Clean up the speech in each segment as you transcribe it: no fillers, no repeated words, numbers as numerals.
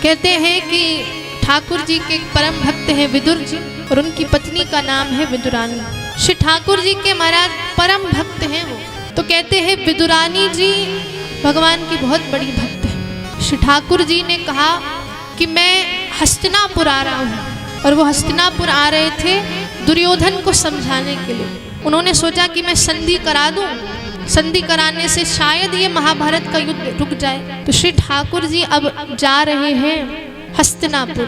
कहते हैं कि ठाकुर जी के परम भक्त हैं विदुर जी और उनकी पत्नी का नाम है विदुरानी। श्री ठाकुर जी के महाराज परम भक्त हैं वो। तो कहते हैं विदुरानी जी भगवान की बहुत बड़ी भक्त है। श्री ठाकुर जी ने कहा कि मैं हस्तिनापुर आ रहा हूँ, और वो हस्तिनापुर आ रहे थे दुर्योधन को समझाने के लिए। उन्होंने सोचा कि मैं संधि करा दूँ, संधि कराने से शायद ये महाभारत का युद्ध रुक जाए। तो श्री ठाकुर जी अब जा रहे हैं हस्तिनापुर।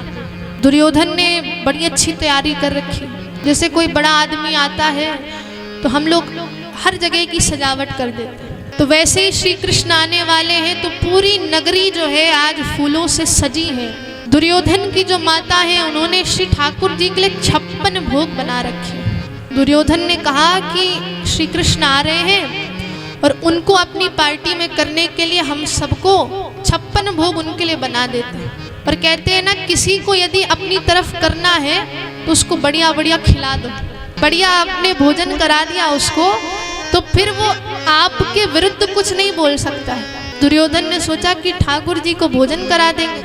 दुर्योधन ने बड़ी अच्छी तैयारी कर रखी। जैसे कोई बड़ा आदमी आता है तो हम लोग हर जगह की सजावट कर देते हैं, तो वैसे ही श्री कृष्ण आने वाले हैं तो पूरी नगरी जो है आज फूलों से सजी है। दुर्योधन की जो माता है उन्होंने श्री ठाकुर जी के लिए 56 भोग बना रखे। दुर्योधन ने कहा कि श्री कृष्ण आ रहे हैं और उनको अपनी पार्टी में करने के लिए हम सबको 56 भोग उनके लिए बना देते हैं। और कहते हैं ना, किसी को यदि अपनी तरफ करना है तो उसको बढ़िया बढ़िया खिला दो, बढ़िया आपने भोजन करा दिया उसको, तो फिर वो आपके विरुद्ध कुछ नहीं बोल सकता है। दुर्योधन ने सोचा कि ठाकुर जी को भोजन करा देंगे,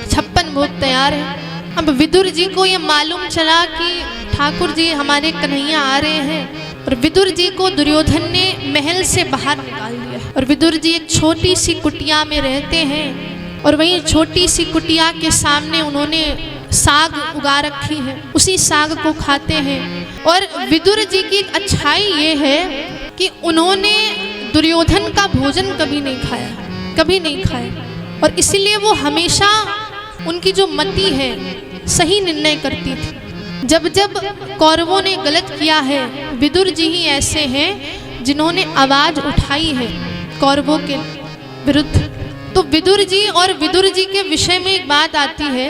56 भोग तैयार है। अब विदुर जी को ये मालूम चला कि ठाकुर जी हमारे कन्हैया आ रहे हैं, और विदुर जी को दुर्योधन ने महल से बाहर निकाल दिया। और विदुर जी एक छोटी सी कुटिया में रहते हैं, और वहीं छोटी सी कुटिया के सामने उन्होंने साग उगा रखी है, उसी साग को खाते हैं। और विदुर जी की एक अच्छाई ये है कि उन्होंने दुर्योधन का भोजन कभी नहीं खाया, कभी नहीं खाया, और इसीलिए वो हमेशा उनकी जो मति है सही निर्णय करती थी। जब जब कौरवों ने गलत किया है, विदुर जी ही ऐसे हैं जिन्होंने आवाज उठाई है कौरवों के विरुद्ध। तो विदुर जी और विदुर जी के विषय में एक बात आती है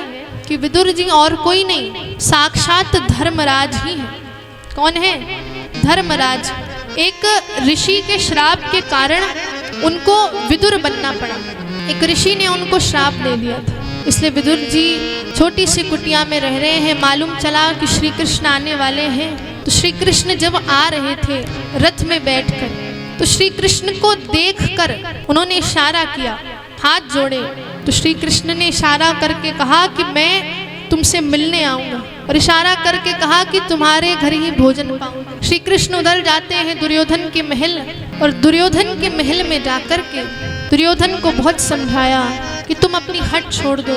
कि विदुर जी और कोई नहीं, साक्षात धर्मराज ही है। कौन है? धर्मराज। एक ऋषि के श्राप के कारण उनको विदुर बनना पड़ा। एक ऋषि ने उनको श्राप दे दिया था, इसलिए विदुर जी छोटी सी कुटिया में रह रहे हैं। मालूम चला कि श्री कृष्ण आने वाले हैं। तो श्री कृष्ण जब आ रहे थे रथ में बैठकर, तो श्री कृष्ण को देखकर उन्होंने इशारा किया, हाथ जोड़े। तो श्री कृष्ण ने इशारा करके कहा कि मैं तुमसे मिलने आऊंगा, और इशारा करके कहा कि तुम्हारे घर ही भोजन पाऊंगा। श्री कृष्ण उधर जाते हैं दुर्योधन के महल, और दुर्योधन के महल में जाकर के दुर्योधन को बहुत समझाया कि तुम अपनी हट छोड़ दो।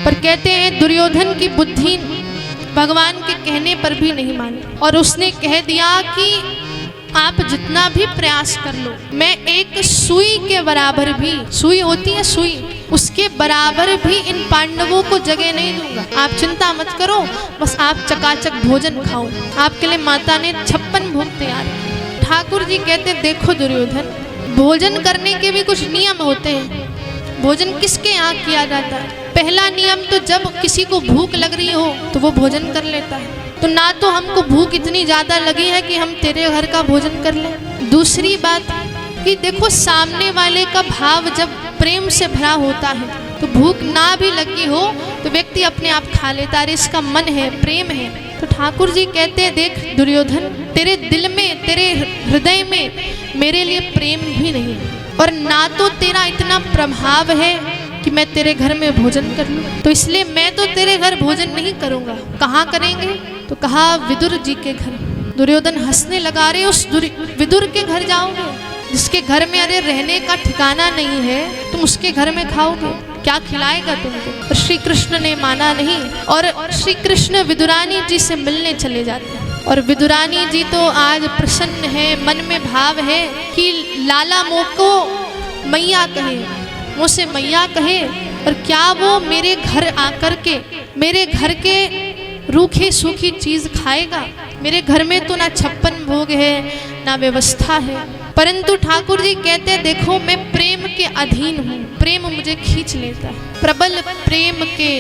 पर कहते हैं दुर्योधन की बुद्धि भगवान के कहने पर भी नहीं मानी, और उसने कह दिया कि आप जितना भी प्रयास कर लो, मैं एक सुई के बराबर भी, सुई होती है सुई, उसके बराबर भी इन पांडवों को जगह नहीं दूंगा। आप चिंता मत करो, बस आप चकाचक भोजन खाओ। आपके लिए माता ने 56 भोग तैयार। ठाकुर जी कहते देखो दुर्योधन, भोजन करने के भी कुछ नियम होते हैं। भोजन किसके यहाँ किया जाता है? पहला नियम तो जब किसी को भूख लग रही हो तो वो भोजन कर लेता है। तो ना तो हमको भूख इतनी ज़्यादा लगी है कि हम तेरे घर का भोजन कर लें। दूसरी बात कि देखो, सामने वाले का भाव जब प्रेम से भरा होता है तो भूख ना भी लगी हो तो व्यक्ति अपने आप खा लेता है, इसका मन है, प्रेम है। तो ठाकुर जी कहते हैं देख दुर्योधन, तेरे दिल में, तेरे हृदय में मेरे लिए प्रेम भी नहीं, और ना तो तेरा इतना प्रभाव है कि मैं तेरे घर में भोजन कर लूँ, तो इसलिए मैं तो तेरे घर भोजन नहीं करूँगा। कहाँ करेंगे? तो कहा विदुर जी के घर। दुर्योधन हंसने लगा, रहे उस विदुर के घर जाओगे जिसके घर में अरे रहने का ठिकाना नहीं है, तुम उसके घर में खाओगे? क्या खिलाएगा तुमको? और श्री कृष्ण ने माना नहीं, और श्री कृष्ण विदुरानी जी से मिलने चले जाते हैं। और विदुरानी जी तो आज प्रसन्न है, मन में भाव है कि लाला मोको मैया कहे, मुझसे मैया कहे, और क्या वो मेरे घर आकर के मेरे घर के रूखी सूखी चीज खाएगा? मेरे घर में तो ना 56 भोग है ना व्यवस्था है। परंतु ठाकुर जी कहते देखो, मैं प्रेम के अधीन हूँ, प्रेम मुझे खींच लेता है। प्रबल प्रेम के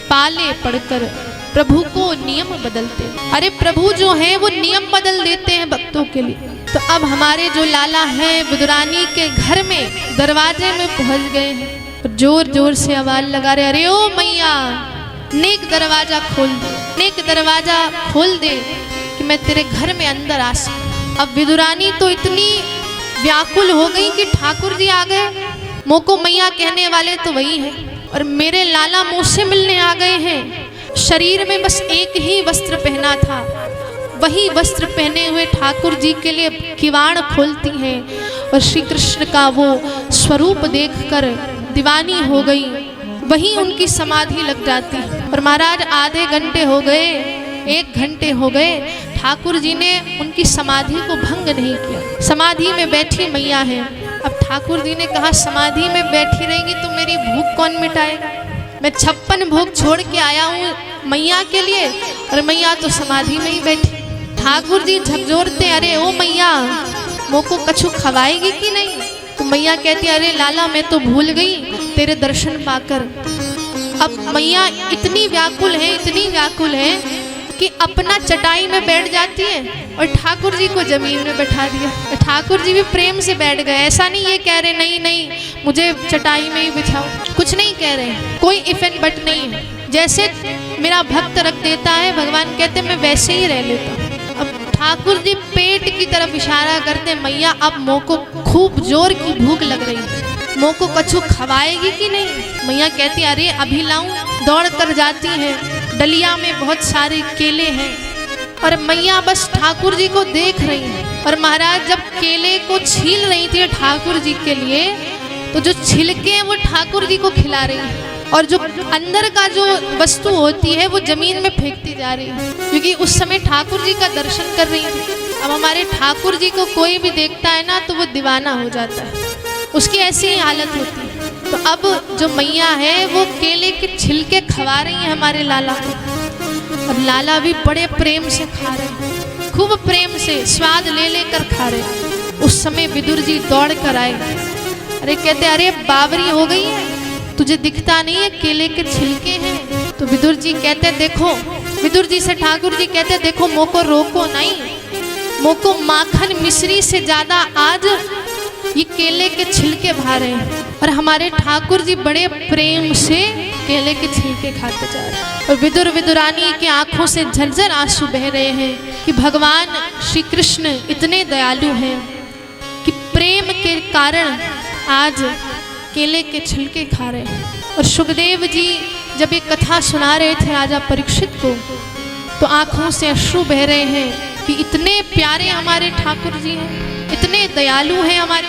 पाले पड़कर प्रभु को नियम बदलते। अरे प्रभु जो है वो नियम बदल देते हैं भक्तों के लिए। तो अब हमारे जो लाला हैं विदुरानी के घर में दरवाजे में पहुंच गए हैं, जोर जोर से आवाज लगा रहे, अरे ओ मैया, नेक दरवाजा खोल दे, नेक दरवाजा खोल दे कि मैं तेरे घर में अंदर आ सकूं। अब विदुरानी तो इतनी व्याकुल हो गई कि ठाकुर जी आ गए, मोको मैया कहने वाले तो वही है, और मेरे लाला मुझसे मिलने आ गए हैं। शरीर में बस एक ही वस्त्र पहना था, वही वस्त्र पहने हुए ठाकुर जी के लिए किवाड़ खोलती हैं और श्री कृष्ण का वो स्वरूप देखकर दीवानी हो गई। वहीं उनकी समाधि लग जाती। और महाराज आधे घंटे हो गए, 1 घंटे हो गए, ठाकुर जी ने उनकी समाधि को भंग नहीं किया। समाधि में बैठी मैया है। अब ठाकुर जी ने कहा समाधि में बैठी रहेंगी तो मेरी भूख कौन मिटाएगा? मैं 56 भोग छोड़ के आया हूँ मैया के लिए, और मैया तो समाधि में ही बैठी। ठाकुर जी झकझोरते, अरे ओ मैया मोको कछु खवाएगी कि नहीं? तो मैया कहती, अरे लाला मैं तो भूल गई तेरे दर्शन पाकर। अब मैया इतनी व्याकुल है, इतनी व्याकुल है कि अपना चटाई में बैठ जाती है और ठाकुर जी को जमीन में बैठा दिया। ठाकुर जी भी प्रेम से बैठ गए। ऐसा नहीं ये कह रहे नहीं नहीं मुझे चटाई में ही बिछाओ, कुछ नहीं कह रहे, कोई इफ एंड बट नहीं है। जैसे मेरा भक्त रख देता है भगवान कहते मैं वैसे ही रह लेता हूँ। अब ठाकुर जी पेट की तरफ इशारा करते, मैया अब मोको खूब जोर की भूख लग रही है, मोको कछु खवाएगी कि नहीं? मैया कहती अरे अभी लाऊं। दौड़ कर जाती है, डलिया में बहुत सारे केले हैं और मैया बस ठाकुर जी को देख रही है। और महाराज जब केले को छील रही थी ठाकुर जी के लिए, तो जो छिलके वो ठाकुर जी को खिला रही है और जो अंदर का जो वस्तु होती है वो जमीन में फेंकती जा रही है, क्योंकि उस समय ठाकुर जी का दर्शन कर रही थी। अब हमारे ठाकुर जी को कोई भी देखता है ना तो वो दीवाना हो जाता है, उसकी ऐसी ही हालत होती है। तो अब जो मैया है वो केले के छिलके खवा रही है हमारे लाला को, और लाला भी बड़े प्रेम से खा रहे हैं, खूब प्रेम से स्वाद ले लेकर खा रहे हैं। उस समय विदुर जी दौड़ कर आए, अरे कहते अरे बावरी हो गई है, तुझे दिखता नहीं है केले के छिलके हैं? तो विदुर जी कहते देखो, विदुर जी से ठाकुर जी कहते देखो मोको रोको नहीं, मोको माखन मिश्री से ज्यादा आज ये केले के छिलके भा रहे हैं। और हमारे ठाकुर जी बड़े प्रेम से केले के छिलके खाते जा रहे हैं। और विदुर विदुरानी की आंखों से झरझर आंसू बह रहे हैं कि भगवान श्री कृष्ण इतने दयालु हैं कि प्रेम के कारण आज केले के छिलके खा रहे हैं। और सुखदेव जी जब ये कथा सुना रहे थे राजा परीक्षित को, तो आंखों से अश्रु बह रहे हैं कि इतने प्यारे हमारे ठाकुर जी हैं, इतने दयालु हैं हमारे।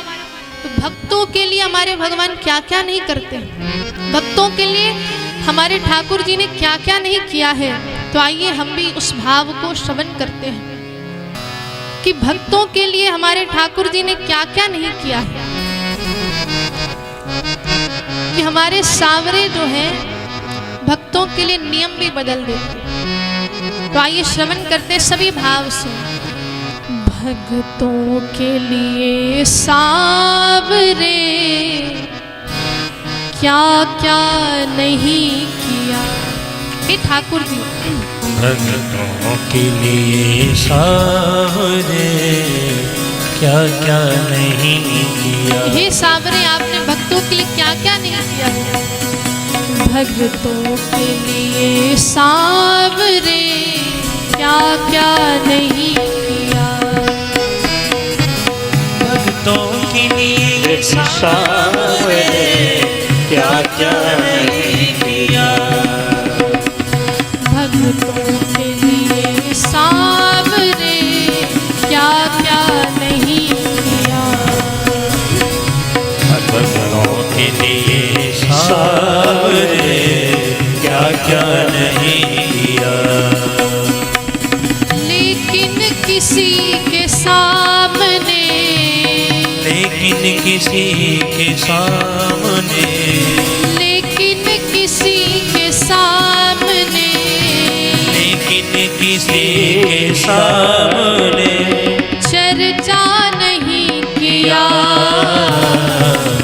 तो भक्तों के लिए हमारे भगवान क्या क्या नहीं करते, भक्तों के लिए हमारे ठाकुर जी ने क्या क्या नहीं किया है। तो आइए हम भी उस भाव को श्रवण करते हैं कि भक्तों के लिए हमारे ठाकुर जी ने क्या क्या नहीं किया है। कि हमारे सांवरे जो हैं भक्तों के लिए नियम भी बदल देते। तो आइए श्रवण करते सभी भाव से। भक्तों के लिए सांवरे क्या क्या नहीं किया। हे ठाकुर जी, भक्तों के लिए सांवरे क्या क्या नहीं किया। हे सांवरे आपने भक्तों के लिए क्या क्या नहीं किया है। भक्तों के लिए सांवरे क्या क्या नहीं किया। भक्तों के लिए सांवरे क्या क्या नहीं किया। भक्तों के लिए सांवरे क्या क्या नहीं किया। भक्तों के लिए सांवरे क्या क्या नहीं किया। लेकिन किसी के सामने, लेकिन किसी के सामने, लेकिन किसी के सामने, लेकिन किसी के सामने चर्चा नहीं किया।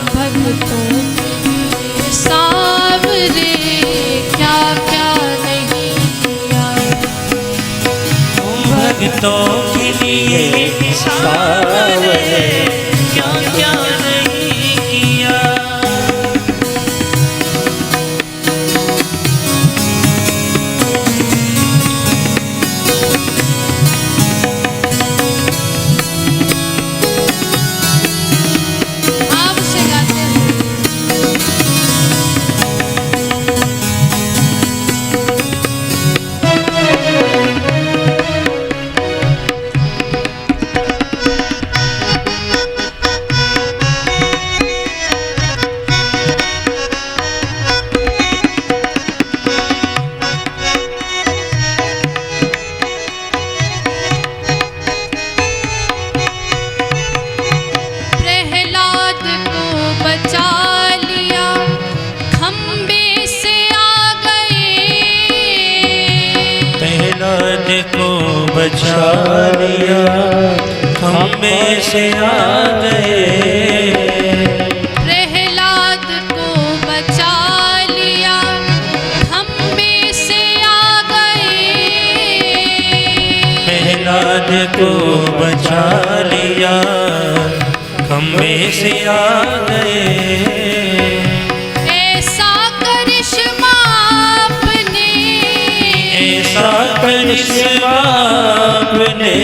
भक्तों के सांवरे क्या क्या नहीं किया। भक्तों के लिए सांवरे क्या क्या नहीं किया। आप से गाते हैं। को बचा लिया, खम्बे से आ गए। प्रहलाद को बचा लिया, खम्बे से आ गए। प्रहलाद को बचा लिया, खम्बे से आ गए। ऐसा करिश्मा आपने, ऐसा करिश्मा आपने,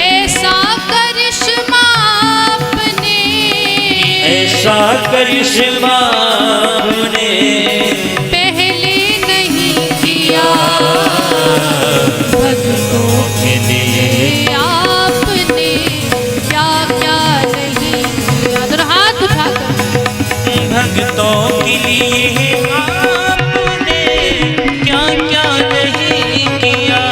ऐसा करिश्मा आपने, ऐसा करिश्मा आपने पहले नहीं किया। भक्तों के लिए आपने क्या क्या नहीं किया। तो हाथ उठाकर भक्तों के लिए आपने क्या क्या नहीं किया।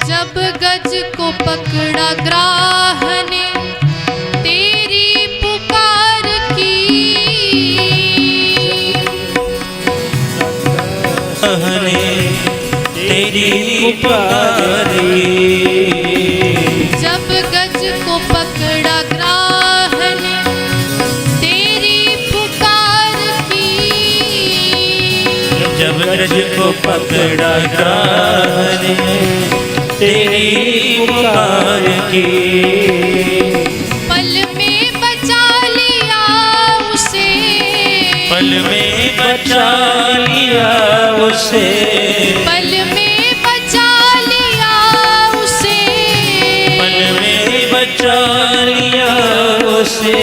जब गज को पकड़ा ग्राह ने तेरी पुकार की, हरे तेरी पुकार की। जब गज को पकड़ा ग्राह ने तेरी पुकार की, जब गज को पकड़ा ग्राह ने तेरी पुकार की। पल में बचा लिया उसे, पल में बचा लिया उसे, पल में बचा लिया उसे, पल में बचा लिया उसे।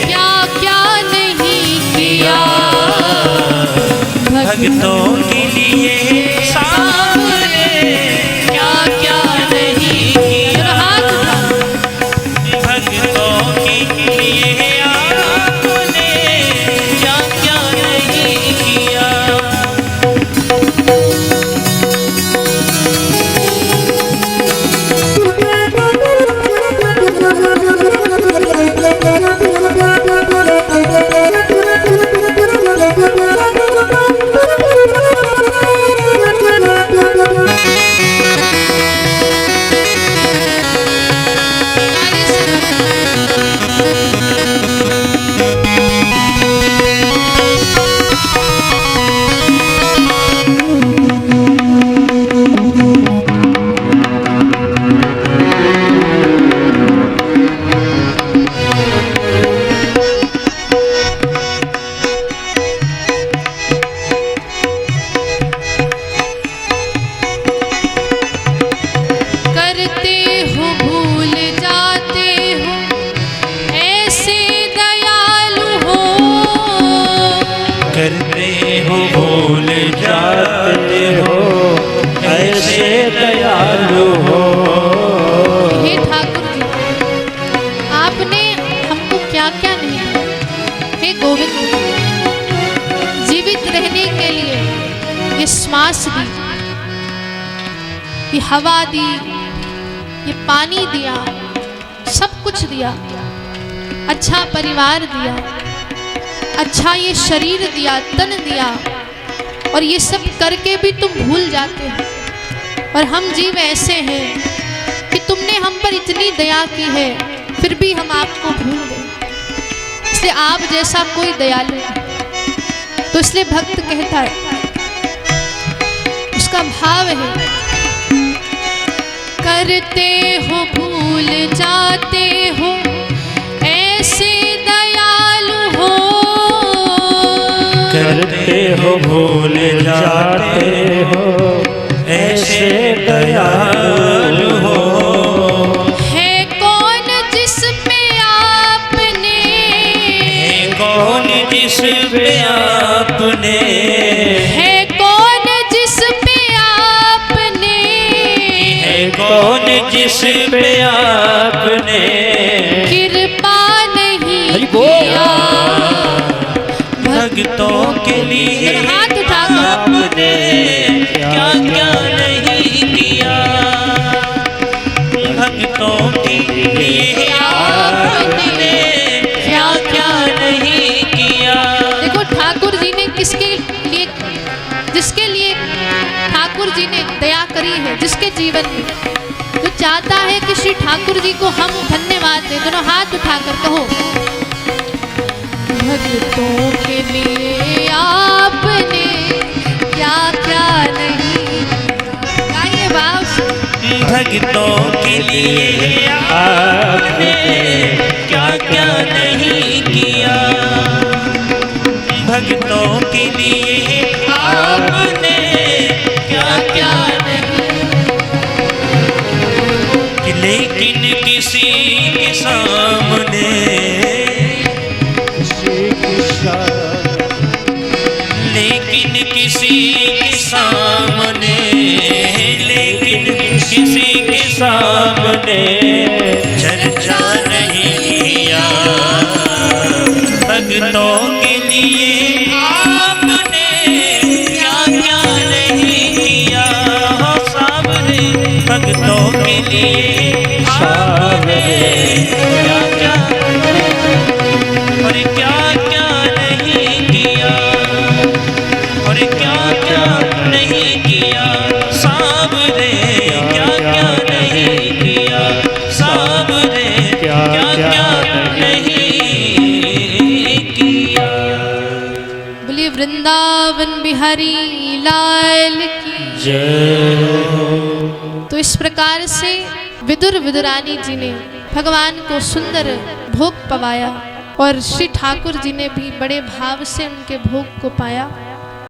क्या क्या नहीं किया। भक्तों के लिए सामने क्या क्या नहीं किया। हाथ उठाओ। भक्तों के लिए आपने क्या क्या नहीं किया। करते हो भूल जाते हो, ऐसे दयालु हो। करते हो भूल जाते हो, ऐसे दयालु हो। हे ठाकुर जी, आपने हमको क्या क्या नहीं दिया। हे गोविंद, जीवित रहने के लिए ये श्वास दी, ये हवा दी, ये पानी दिया, सब कुछ दिया। अच्छा परिवार दिया, अच्छा ये शरीर दिया, तन दिया, और ये सब करके भी तुम भूल जाते हो। और हम जीव ऐसे हैं कि तुमने हम पर इतनी दया की है, फिर भी हम आपको भूल गए। इसलिए आप जैसा कोई दयालु नहीं। तो इसलिए भक्त कहता है, उसका भाव है, करते हो भूल जाते हो, ऐसे दयालु हो। करते हो भूल जाते हो ऐसे दयालु हो। है कौन जिस पे आपने, है कौन जिस पे आपने, है कौन जिस पे आपने, है कौन जिस पे आपने कृपा नहीं किया। भक्तों के लिए हाथ उठाकर आपने क्या क्या नहीं किया। भक्तों के लिए आपने क्या क्या नहीं किया। देखो ठाकुर जी ने किसके लिए, जिसके लिए ठाकुर जी ने दया करी है, जिसके जीवन में, जो चाहता है कि श्री ठाकुर जी को हम धन्यवाद दें। दोनों हाथ उठाकर कहो, भक्तों के लिए आपने क्या क्या नहीं। गाइए भाव से। भक्तों के लिए आपने क्या क्या नहीं किया। भक्तों के लिए आपने क्या क्या नहीं। लेकिन किसी के सामने, लेकिन किसी के सामने, लेकिन किसी के सामने चर्चा नहीं किया। भक्तों के लिए आपने क्या क्या नहीं किया। हो सामने भक्तों के लिए आपने क्या क्या और क्या क्या नहीं किया, और क्या क्या नहीं किया। सामने क्या क्या नहीं किया। सामने क्या क्या नहीं किया। बोलिए वृंदावन बिहारी लाल की। तो इस प्रकार से विदुर विदुरानी जी ने भगवान को सुंदर भोग पवाया और श्री ठाकुर जी ने भी बड़े भाव से उनके भोग को पाया।